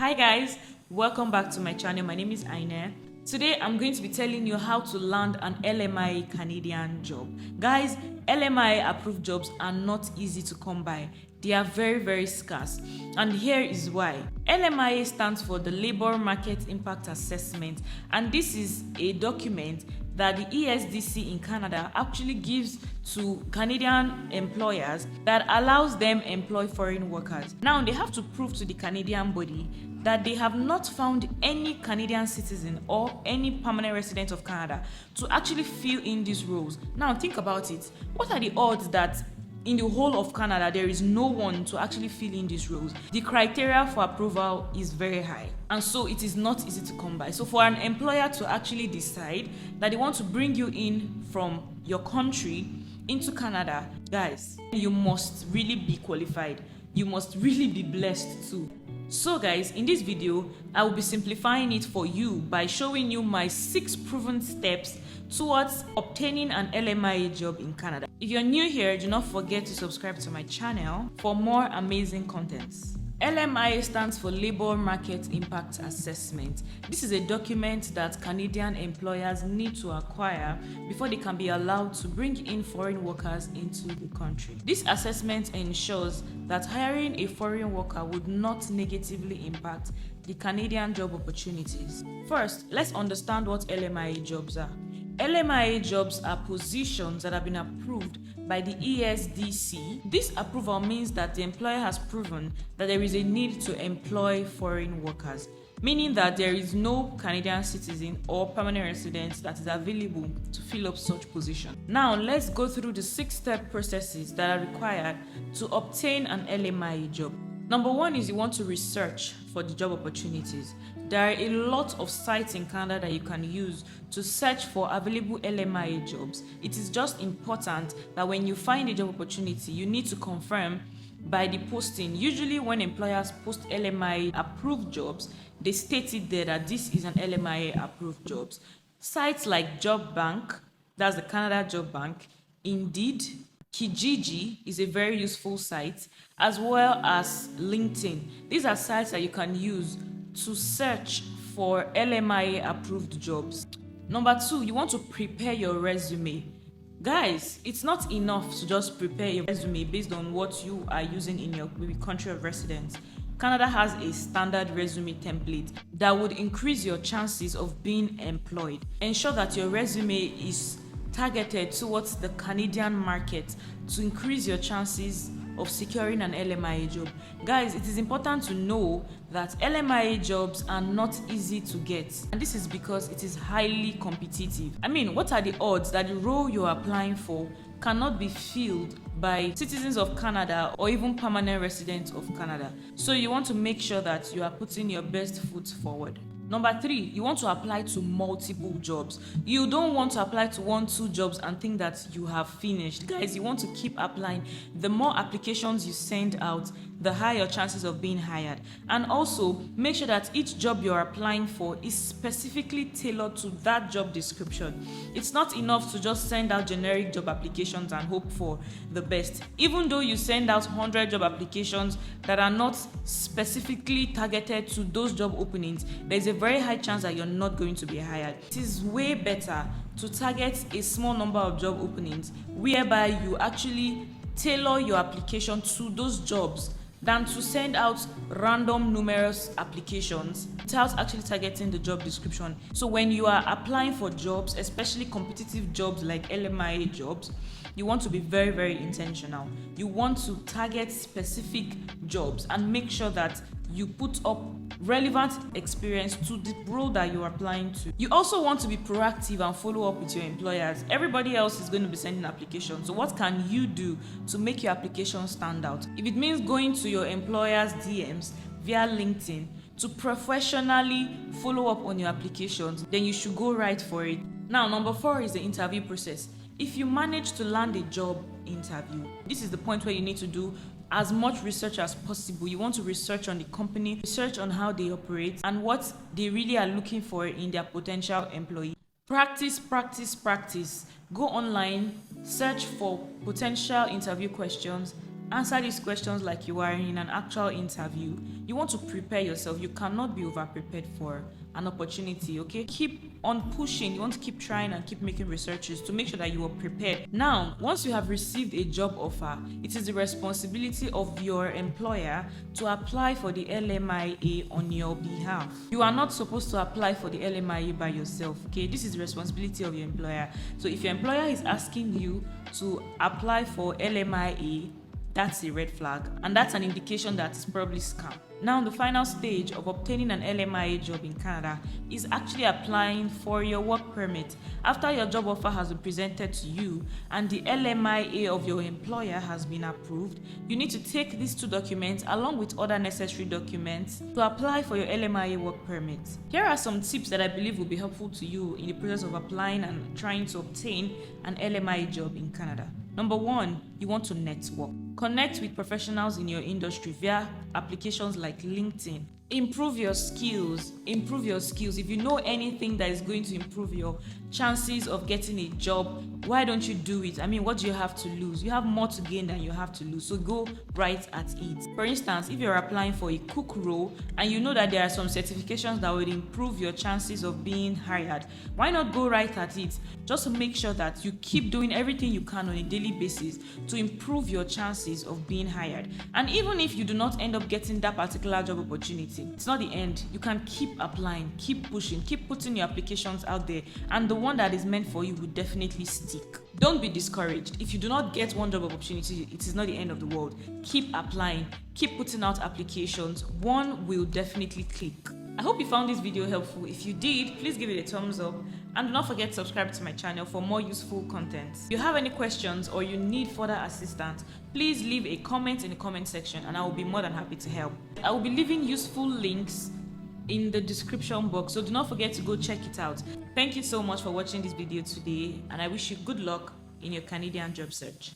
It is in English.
Hi guys, welcome back to my channel. My name is Aine. Today I'm going to be telling you how to land an LMIA Canadian job. Guys, LMIA approved jobs are not easy to come by. They are very scarce, and here is why. LMIA stands for the Labor Market Impact Assessment, and this is a document that the ESDC in Canada actually gives to Canadian employers that allows them employ foreign workers. Now they have to prove to the Canadian body that they have not found any Canadian citizen or any permanent resident of Canada to actually fill in these roles. Now think about it. What are the odds that in the whole of Canada, there is no one to actually fill in these roles? The criteria for approval is very high, and so it is not easy to come by. So for an employer to actually decide that they want to bring you in from your country into Canada, guys, you must really be qualified. You must really be blessed too. So guys, in this video, I will be simplifying it for you by showing you my 6 proven steps towards obtaining an LMIA job in Canada. If you're new here, do not forget to subscribe to my channel for more amazing contents. LMIA stands for Labor Market Impact Assessment. This is a document that Canadian employers need to acquire before they can be allowed to bring in foreign workers into the country. This assessment ensures that hiring a foreign worker would not negatively impact the Canadian job opportunities. First, let's understand what LMIA jobs are. LMIA jobs are positions that have been approved by the ESDC. This approval means that the employer has proven that there is a need to employ foreign workers, meaning that there is no Canadian citizen or permanent resident that is available to fill up such position. Now let's go through the 6-step processes that are required to obtain an LMIA job. Number 1 is you want to research for the job opportunities. There are a lot of sites in Canada that you can use to search for available LMIA jobs. It is just important that when you find a job opportunity, you need to confirm by the posting. Usually when employers post LMIA approved jobs, they state it there that this is an LMIA approved jobs. Sites like Jobbank, that's the Canada Job Bank, Indeed, Kijiji is a very useful site, as well as LinkedIn. These are sites that you can use to search for LMIA approved jobs. Number 2, you want to prepare your resume. Guys, it's not enough to just prepare a resume based on what you are using in your country of residence. Canada has a standard resume template that would increase your chances of being employed. Ensure that your resume is targeted towards the Canadian market to increase your chances of securing an LMIA job. Guys, it is important to know that LMIA jobs are not easy to get, and this is because it is highly competitive. I mean, what are the odds that the role you're applying for cannot be filled by citizens of Canada or even permanent residents of Canada? So you want to make sure that you are putting your best foot forward. Number 3, you want to apply to multiple jobs. You don't want to apply to 1-2 jobs and think that you have finished. Guys, you want to keep applying. The more applications you send out, the higher your chances of being hired. And also, make sure that each job you're applying for is specifically tailored to that job description. It's not enough to just send out generic job applications and hope for the best. Even though you send out 100 job applications that are not specifically targeted to those job openings, there's a very high chance that you're not going to be hired. It is way better to target a small number of job openings whereby you actually tailor your application to those jobs than to send out random numerous applications without actually targeting the job description. So when you are applying for jobs, especially competitive jobs like LMIA jobs, you want to be very intentional. You want to target specific jobs and make sure that you put up relevant experience to the role that you're applying to. You also want to be proactive and follow up with your employers. Everybody else is going to be sending applications. So what can you do to make your application stand out? If it means going to your employer's DMs via LinkedIn to professionally follow up on your applications, then you should go right for it. Now, number 4 is the interview process. If you manage to land a job interview, this is the point where you need to do as much research as possible. You want to research on the company, research on how they operate, and what they really are looking for in their potential employee. Practice. Go online, search for potential interview questions, Answer these questions like you are in an actual interview. You want to prepare yourself. You cannot be over prepared for an opportunity, okay? Keep on pushing. You want to keep trying and keep making researches to make sure that you are prepared. Now, once you have received a job offer, it is the responsibility of your employer to apply for the LMIA on your behalf. You are not supposed to apply for the LMIA by yourself, okay? This is the responsibility of your employer. So if your employer is asking you to apply for LMIA, that's a red flag, and that's an indication that it's probably scam. Now, the final stage of obtaining an LMIA job in Canada is actually applying for your work permit. After your job offer has been presented to you and the LMIA of your employer has been approved, you need to take these two documents along with other necessary documents to apply for your LMIA work permit. Here are some tips that I believe will be helpful to you in the process of applying and trying to obtain an LMIA job in Canada. Number 1, you want to network. Connect with professionals in your industry via applications like LinkedIn. Improve your skills. If you know anything that is going to improve your chances of getting a job, why don't you do it? I mean, what do you have to lose? You have more to gain than you have to lose, so go right at it. For instance, if you're applying for a cook role and you know that there are some certifications that would improve your chances of being hired, why not go right at it? Just to make sure that you keep doing everything you can on a daily basis to improve your chances of being hired. And even if you do not end up getting that particular job opportunity, it's not the end. You can keep applying, keep pushing, keep putting your applications out there, and the one that is meant for you will definitely stick. Don't be discouraged. If you do not get one job opportunity, it is not the end of the world. Keep applying, keep putting out applications. One will definitely click. I hope you found this video helpful. If you did, please give it a thumbs up and do not forget to subscribe to my channel for more useful content. If you have any questions or you need further assistance, please leave a comment in the comment section and I will be more than happy to help. I will be leaving useful links in the description box, so do not forget to go check it out. Thank you so much for watching this video today, and I wish you good luck in your Canadian job search.